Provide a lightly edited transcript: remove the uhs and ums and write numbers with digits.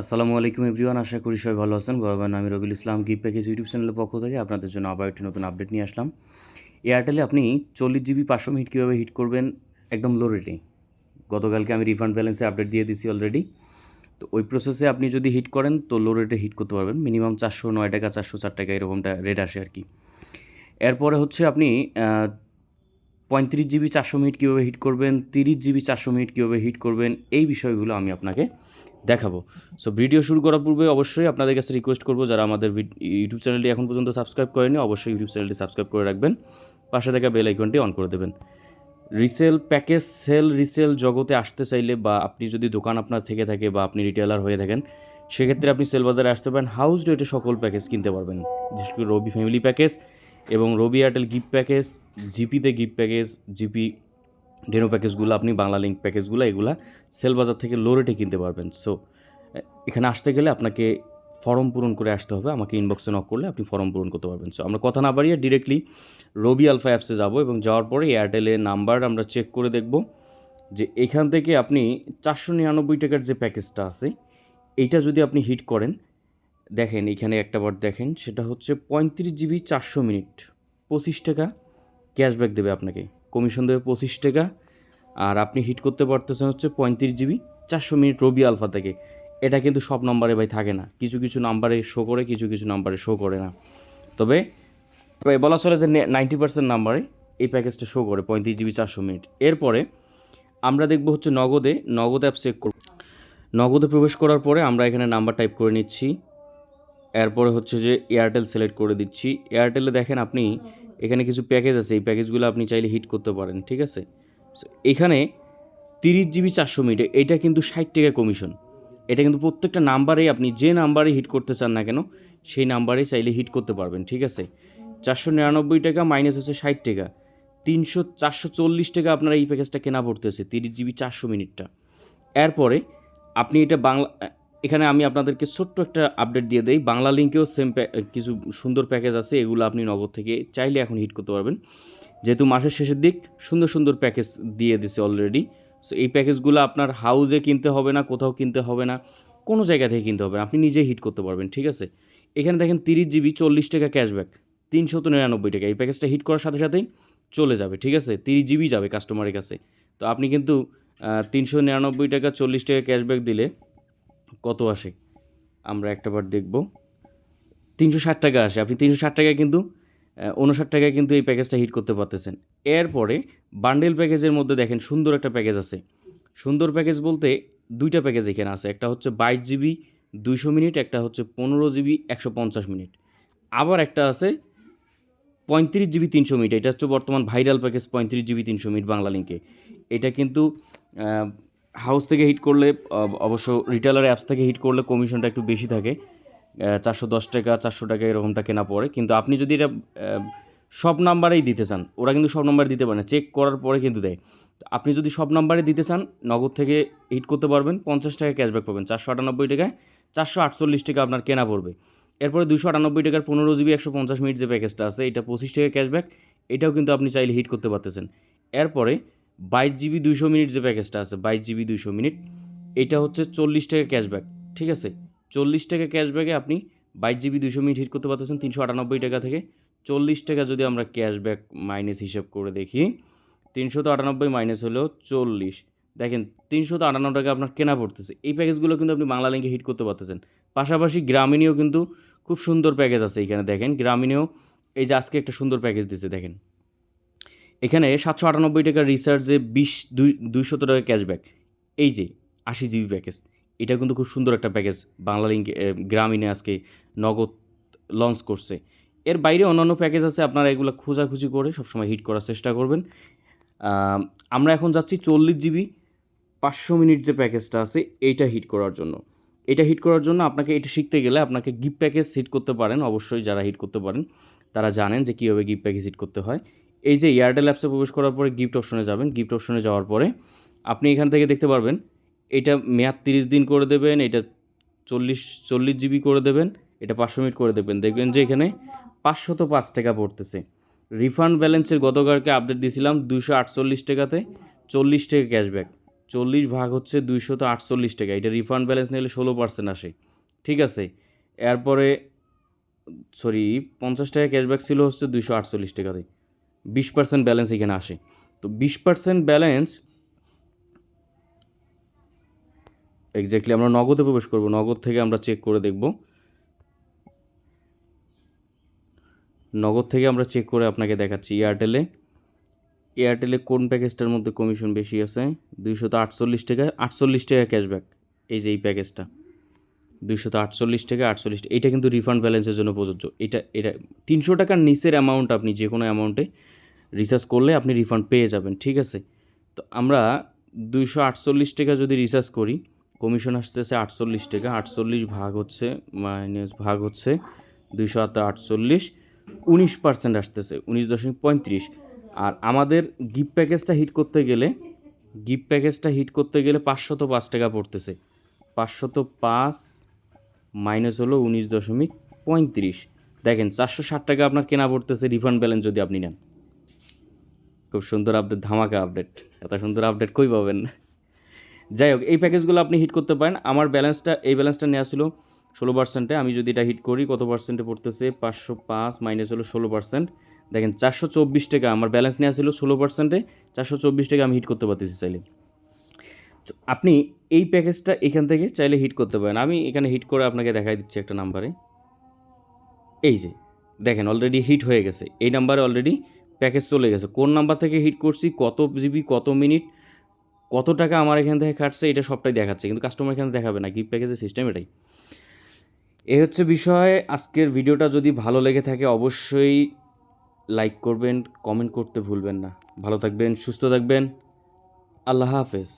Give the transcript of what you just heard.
আসসালামু আলাইকুম এভরিওয়ান, আশা করি সবাই ভালো আছেন। বরাবর আমি Rabiul Islam gift package YouTube চ্যানেলের পক্ষ থেকে আপনাদের জন্য আবার একটি নতুন আপডেট নিয়ে আসলাম। এয়ারটেলে আপনি 40 GB 500 মিনিট কীভাবে হিট করবেন একদম লো রেটে। গতকালকে আমি রিফান্ড ব্যালেন্সে আপডেট দিয়ে দিছি অলরেডি। তো ওই প্রসেসে আপনি যদি হিট করেন তো লো রেটে হিট করতে পারবেন। মিনিমাম 409 টাকা 404 টাকা এরকমটা রেট আসে আর কি। এরপরে হচ্ছে আপনি 35 GB 400 মিনিট কীভাবে হিট করবেন, 30 GB 400 মিনিট কীভাবে হিট করবেন, এই বিষয়গুলো আমি আপনাকে দেখাবো। সো ভিডিও শুরু করার পূর্বে অবশ্যই আপনাদের কাছে রিকোয়েস্ট করবো, যারা আমাদের ইউটিউব চ্যানেলটি এখন পর্যন্ত সাবস্ক্রাইব করেনি অবশ্যই ইউটিউব চ্যানেলটি সাবস্ক্রাইব করে রাখবেন, পাশে থাকা বেল আইকনটি অন করে দেবেন। রিসেল প্যাকেজ রিসেল জগতে আসতে চাইলে বা আপনি যদি দোকান আপনার থেকে থাকে বা আপনি রিটেলার হয়ে থাকেন, সেক্ষেত্রে আপনি সেল বাজারে আসতে পারেন। হাউস রেটে সকল প্যাকেজ কিনতে পারবেন, বিশেষ করে রবি ফ্যামিলি প্যাকেজ এবং রবি এয়ারটেল গিফট প্যাকেজ, জিপিতে গিফট প্যাকেজ, জিপি ডেনো প্যাকেজগুলো, আপনি বাংলা লিঙ্ক প্যাকেজগুলো এগুলা সেল বাজার থেকে লো রেটে কিনতে পারবেন। সো এখানে আসতে গেলে আপনাকে ফর্ম পূরণ করে আসতে হবে, আমাকে ইনবক্সে নক করলে আপনি ফর্ম পূরণ করতে পারবেন। সো আমরা কথা না বাড়িয়ে ডিরেক্টলি রবি আলফা অ্যাপসে যাব এবং যাওয়ার পরে এয়ারটেলের নাম্বার আমরা চেক করে দেখব যে এখান থেকে আপনি 499 টাকার যে প্যাকেজটা আছে এইটা যদি আপনি হিট করেন, দেখেন এখানে একটা বার দেখেন, সেটা হচ্ছে 35 GB 400 মিনিট 25 টাকা ক্যাশব্যাক দেবে আপনাকে, কমিশন দেবে 25 টাকা। আর আপনি হিট করতে পারতেছেন হচ্ছে 35 GB 400 মিনিট রবি আলফা থেকে। এটা কিন্তু সব নাম্বারে ভাই থাকে না, কিছু কিছু নাম্বারে শো করে, কিছু কিছু নাম্বারে শো করে না। তবে বলা চলে যে 90% নাম্বারে এই প্যাকেজটা শো করে 35 GB 400 মিনিট। এরপরে আমরা দেখব হচ্ছে নগদ অ্যাপ চেক করব। নগদে প্রবেশ করার পরে আমরা এখানে নাম্বার টাইপ করে নিচ্ছি, এরপরে হচ্ছে যে এয়ারটেল সিলেক্ট করে দিচ্ছি। এয়ারটেলে দেখেন আপনি এখানে কিছু প্যাকেজ আছে, এই প্যাকেজগুলো আপনি চাইলে হিট করতে পারেন, ঠিক আছে। এখানে 30 GB 400 মিনিট এটা কিন্তু 60 টাকা কমিশন। এটা কিন্তু প্রত্যেকটা নাম্বারেই আপনি যে নাম্বারে হিট করতে চান না কেন সেই নাম্বারে চাইলে হিট করতে পারবেন, ঠিক আছে। 499 টাকা মাইনাস হচ্ছে 60 টাকা, 440 টাকা আপনার এই প্যাকেজটা কেনা পড়তেছে 30 GB 400 মিনিটটা। এরপরে আপনি এটা এখানে আমি আপনাদেরকে ছোট্ট একটা আপডেট দিয়ে দেই, বাংলা লিঙ্কেও সেম কিছু সুন্দর প্যাকেজ আছে, এগুলো আপনি নগদ থেকে চাইলে এখন হিট করতে পারবেন, যেহেতু মাসের শেষের দিক সুন্দর সুন্দর প্যাকেজ দিয়ে দিছে অলরেডি। সো এই প্যাকেজগুলো আপনার হাউজে কিনতে হবে না, কোথাও কিনতে হবে না, কোনো জায়গা থেকে কিনতে হবে না, আপনি নিজেই হিট করতে পারবেন, ঠিক আছে। এখানে দেখেন 30 GB 40 টাকা ক্যাশব্যাক 399 টাকা, এই প্যাকেজটা হিট করার সাথে সাথেই চলে যাবে, ঠিক আছে। 30 GB যাবে কাস্টমারের কাছে। তো আপনি কিন্তু 399 টাকা 40 টাকা ক্যাশব্যাক দিলে কত আসে আমরা একটাবার দেখব, 360 টাকা আসে। আপনি 360 টাকায় কিন্তু 59 টাকায় কিন্তু এই প্যাকেজটা হিট করতে পারতেছেন। এরপরে বান্ডেল প্যাকেজের মধ্যে দেখেন সুন্দর একটা প্যাকেজ আছে। সুন্দর প্যাকেজ বলতে দুইটা প্যাকেজ এখানে আছে, একটা হচ্ছে 22 GB 200 মিনিট, একটা হচ্ছে 15 GB 150 মিনিট। আবার একটা আছে 35 GB 300 মিনিট, এটা হচ্ছে বর্তমান viral package 35 GB 300 minute Bangla লিঙ্কে। এটা কিন্তু হাউস থেকে হিট করলে, অবশ্য রিটেলার অ্যাপস থেকে হিট করলে কমিশনটা একটু বেশি থাকে, 410 টাকা 400 টাকা এরকমটা কেনা পড়ে। কিন্তু আপনি যদি এটা সব নাম্বারেই দিতে চান, ওরা কিন্তু সব নাম্বারে দিতে পারে না, চেক করার পরে কিন্তু দেয়। আপনি যদি সব নাম্বারে দিতে চান নগদ থেকে হিট করতে পারবেন, 50 টাকা ক্যাশব্যাক পাবেন, 498 টাকায় 448 টাকা আপনার কেনা পড়বে। এরপরে 298 টাকার 15 GB 150 মিনিট যে প্যাকেজটা আছে, এটা 25 টাকা ক্যাশব্যাক, এটাও কিন্তু আপনি চাইলে হিট করতে পারতেছেন। এরপরে 22 GB 200 মিনিট যে প্যাকেজটা আছে, 22 GB 200 মিনিট, এটা হচ্ছে 40 টাকা ক্যাশব্যাক, ঠিক আছে। 40 টাকা ক্যাশব্যাকে আপনি 22 GB 200 মিনিট হিট করতে পারতেছেন 398 টাকা থেকে। 40 টাকা যদি আমরা ক্যাশব্যাক মাইনাস হিসাব করে দেখি, 398 মাইনাস হলো 40, দেখেন 358 টাকা আপনার কেনা পড়তেছে। এই প্যাকেজগুলো কিন্তু আপনি বাংলা লিঙ্কে হিট করতে পারতেছেন। পাশাপাশি গ্রামীণেও কিন্তু খুব সুন্দর প্যাকেজ আছে, এখানে দেখেন গ্রামীণেও এই যে আজকে একটা সুন্দর প্যাকেজ দিছে দেখেন, এখানে 798 টাকার রিচার্জে 200 টাকা ক্যাশব্যাক, এই যে 80 GB প্যাকেজ, এটা কিন্তু খুব সুন্দর একটা প্যাকেজ বাংলা লিঙ্ক গ্রামীণে আজকে নগদ লঞ্চ করছে। এর বাইরে অন্যান্য প্যাকেজ আছে, আপনারা এগুলো খোঁজাখুঁজি করে সবসময় হিট করার চেষ্টা করবেন। আমরা এখন যাচ্ছি 40 GB 500 মিনিট যে প্যাকেজটা আছে এইটা হিট করার জন্য। এটা হিট করার জন্য আপনাকে এটা শিখতে গেলে আপনাকে গিফট প্যাকেজ হিট করতে পারেন, অবশ্যই যারা হিট করতে পারেন তারা জানেন যে কীভাবে গিফট প্যাকেজ হিট করতে হয়। এই যে এয়ারটেল অ্যাপসে প্রবেশ করার পরে গিফট অপশনে যাবেন, গিফট অপশনে যাওয়ার পরে আপনি এখান থেকে দেখতে পারবেন এটা মেয়াদ 30 দিন করে দেবেন, এটা 40 GB করে দেবেন, এটা 500 মিনিট করে দেবেন, দেখবেন যে এখানে 505 টাকা পড়তেছে। রিফান্ড ব্যালেন্সের গতকালকে আপডেট দিয়েছিলাম 248 টাকাতে 40 টাকা ক্যাশব্যাক, 40 ভাগ হচ্ছে 248 টাকা, এটা রিফান্ড ব্যালেন্স নিলে 16% আসে, ঠিক আছে। এরপরে সরি 50 টাকা ক্যাশব্যাক ছিল হচ্ছে 248 টাকাতে, 20% ব্যালেন্স এখানে আসে। তো 20% ব্যালেন্স এক্স্যাক্টলি আমরা নগদে প্রবেশ করব, নগদ থেকে আমরা চেক করে দেখব, নগদ থেকে আমরা চেক করে আপনাকে দেখাচ্ছি। এয়ারটেলে কোন প্যাকেজটার মধ্যে কমিশন বেশি আছে? 248 টাকা, 48 টাকা ক্যাশব্যাক, এই যে এই প্যাকেজটা 248 টাকা 48, এইটা কিন্তু রিফান্ড ব্যালেন্সের জন্য প্রযোজ্য। এটা 300 টাকার নিচের অ্যামাউন্ট আপনি যে কোনো অ্যামাউন্টে রিচার্জ করলে আপনি রিফান্ড পেয়ে যাবেন, ঠিক আছে। তো আমরা 248 টাকা যদি রিচার্জ করি, কমিশন আসতেছে 48 টাকা, 48 ভাগ হচ্ছে ভাগ হচ্ছে 248, 19% আসতেছে, 19.35। আর আমাদের গিফট প্যাকেজটা হিট করতে গেলে 505 টাকা পড়তেছে, 505 মাইনাস হলো 19.35। দেখেন 460 টাকা আপনার কেনা পড়তেছে রিফান্ড ব্যালেন্স যদি আপনি নেন। খুব সুন্দর আপডেট, ধামাকা আপডেট, এত সুন্দর আপডেট কই পাবেন? যাই হোক, এই প্যাকেজগুলো আপনি হিট করতে পারেন। আমার এই ব্যালেন্সটা নেওয়া ছিল 16%, আমি যদি এটা হিট করি কত পার্সেন্টে পড়তেছে? 505 মাইনাস হলো 16%, দেখেন 424 টাকা আমার ব্যালেন্স নেওয়া ছিল 16%, 424 টাকা আমি হিট করতে পারতেছি চাইলে। আপনি এই প্যাকেজটা এখান থেকে চাইলে হিট করতে পারেন। আমি এখানে হিট করে আপনাকে দেখাই দিচ্ছি একটা নাম্বারে, এই যে দেখেন অলরেডি হিট হয়ে গেছে, এই নাম্বারে অলরেডি প্যাকেজ চলে গেছে। কোন নাম্বার থেকে হিট করছি, কত জিবি, কত মিনিট, কত টাকা আমার এখান থেকে কাটছে, এটা সবটাই দেখাচ্ছে, কিন্তু কাস্টমার এখানে দেখাবে না। গিফট প্যাকেজের সিস্টেম এটাই। এই হচ্ছে বিষয়। আজকের ভিডিওটা যদি ভালো লেগে থাকে অবশ্যই লাইক করবেন, কমেন্ট করতে ভুলবেন না। ভালো থাকবেন, সুস্থ থাকবেন, আল্লাহ হাফেজ।